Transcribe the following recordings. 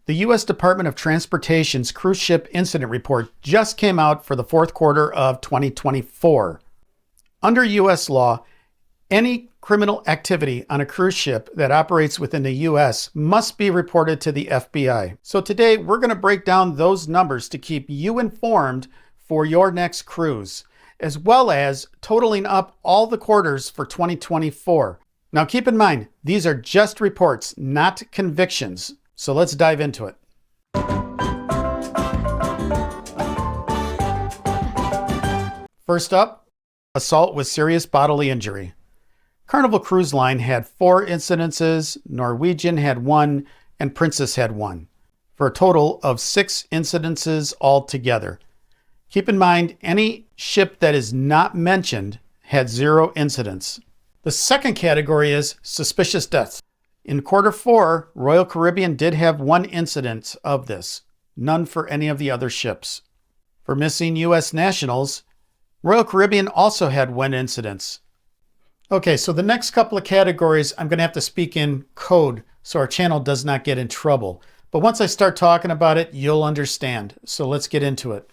The U.S. Department of Transportation's cruise ship incident report just came out for the fourth quarter of 2024. Under U.S. law, any criminal activity on a cruise ship that operates within the U.S. must be reported to the FBI. So today we're going to break down those numbers to keep you informed for your next cruise, as well as totaling up all the quarters for 2024. Now keep in mind, these are just reports, not convictions. So let's dive into it. First up, assault with serious bodily injury. Carnival Cruise Line had 4 incidences, Norwegian had 1, and Princess had 1, for a total of 6 incidences altogether. Keep in mind, any ship that is not mentioned had 0 incidents. The second category is suspicious deaths. In quarter 4, Royal Caribbean did have 1 incident of this, none for any of the other ships. For missing U.S. nationals, Royal Caribbean also had 1 incident. Okay, so the next couple of categories, I'm going to have to speak in code so our channel does not get in trouble. But once I start talking about it, you'll understand. So let's get into it.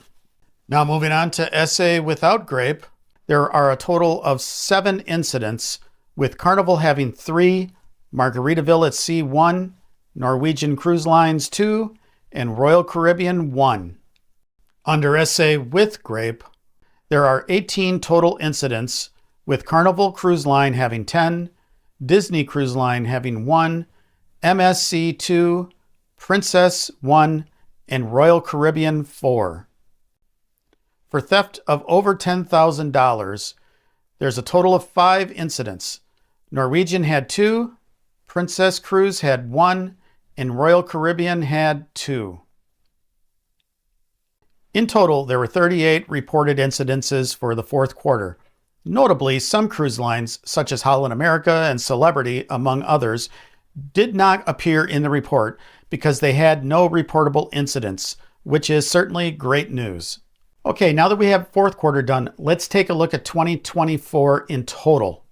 Now moving on to SA without grape, there are a total of 7 incidents, with Carnival having 3, Margaritaville at Sea 1, Norwegian Cruise Lines 2, and Royal Caribbean 1. Under SA with grape, there are 18 total incidents, with Carnival Cruise Line having 10, Disney Cruise Line having 1, MSC 2, Princess 1, and Royal Caribbean 4. For theft of over $10,000, there's a total of 5 incidents. Norwegian had 2, Princess Cruise had 1, and Royal Caribbean had 2. In total, there were 38 reported incidences for the fourth quarter. Notably, some cruise lines, such as Holland America and Celebrity, among others, did not appear in the report because they had no reportable incidents, which is certainly great news. Okay, now that we have fourth quarter done, let's take a look at 2024 in total.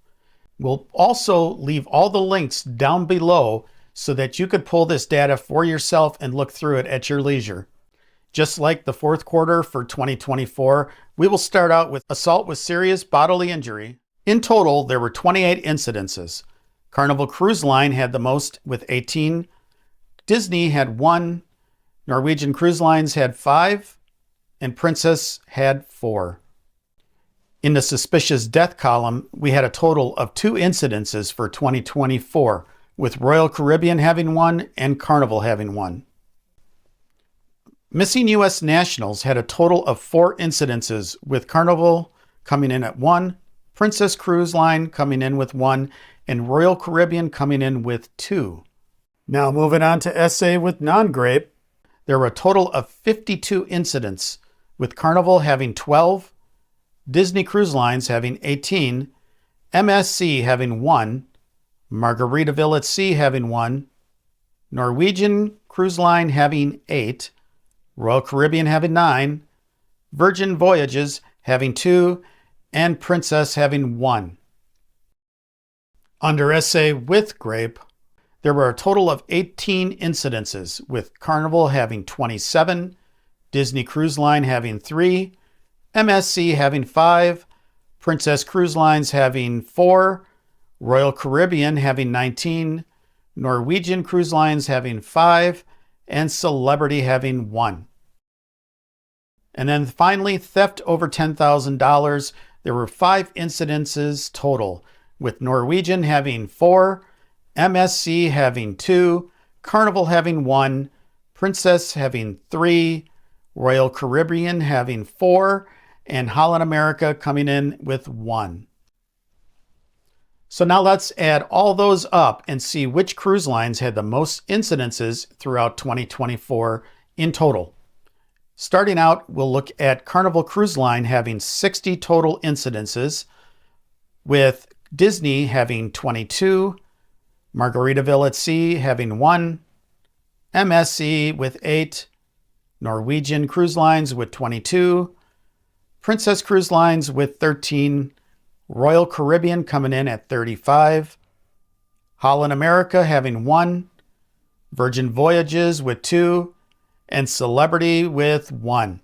We'll also leave all the links down below so that you could pull this data for yourself and look through it at your leisure. Just like the fourth quarter for 2024, we will start out with assault with serious bodily injury. In total, there were 28 incidences. Carnival Cruise Line had the most with 18. Disney had 1. Norwegian Cruise Lines had 5. And Princess had 4. In the suspicious death column, we had a total of 2 incidences for 2024, with Royal Caribbean having 1 and Carnival having 1. Missing U.S. nationals had a total of 4 incidences, with Carnival coming in at 1, Princess Cruise Line coming in with 1, and Royal Caribbean coming in with 2. Now moving on to SA with non-grape, there were a total of 52 incidents, with Carnival having 12, Disney Cruise Lines having 18, MSC having 1, Margaritaville at Sea having 1, Norwegian Cruise Line having 8, Royal Caribbean having 9, Virgin Voyages having 2, and Princess having 1. Under SA with grape, there were a total of 18 incidences, with Carnival having 27, Disney Cruise Line having 3, MSC having 5, Princess Cruise Lines having 4, Royal Caribbean having 19, Norwegian Cruise Lines having 5, and Celebrity having 1. And then finally, theft over $10,000. There were 5 incidences total, with Norwegian having 4, MSC having 2, Carnival having 1, Princess having 3, Royal Caribbean having 4, and Holland America coming in with 1. So now let's add all those up and see which cruise lines had the most incidences throughout 2024 in total. Starting out, we'll look at Carnival Cruise Line having 60 total incidences, with Disney having 22, Margaritaville at Sea having 1, MSC with 8, Norwegian Cruise Lines with 22, Princess Cruise Lines with 13, Royal Caribbean coming in at 35, Holland America having 1, Virgin Voyages with 2, and Celebrity with 1.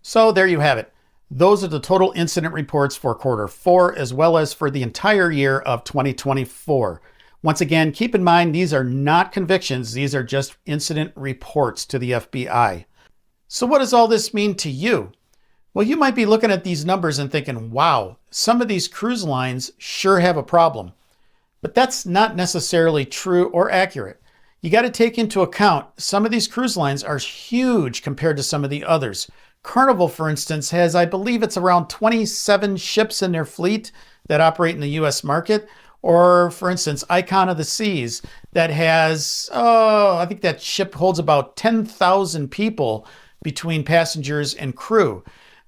So there you have it. Those are the total incident reports for quarter 4 as well as for the entire year of 2024. Once again, keep in mind these are not convictions, these are just incident reports to the FBI. So what does all this mean to you? Well, you might be looking at these numbers and thinking, wow, some of these cruise lines sure have a problem. But that's not necessarily true or accurate. You got to take into account some of these cruise lines are huge compared to some of the others. Carnival, for instance, has, I believe it's around 27 ships in their fleet that operate in the US market. Or, for instance, Icon of the Seas that has, I think that ship holds about 10,000 people between passengers and crew.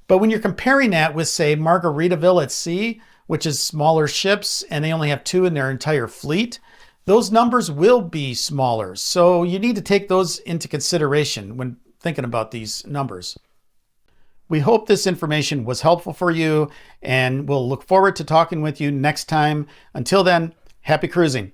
But when you're comparing that with, say, Margaritaville at Sea, which is smaller ships and they only have 2 in their entire fleet, those numbers will be smaller. So you need to take those into consideration when thinking about these numbers. We hope this information was helpful for you, and we'll look forward to talking with you next time. Until then, happy cruising.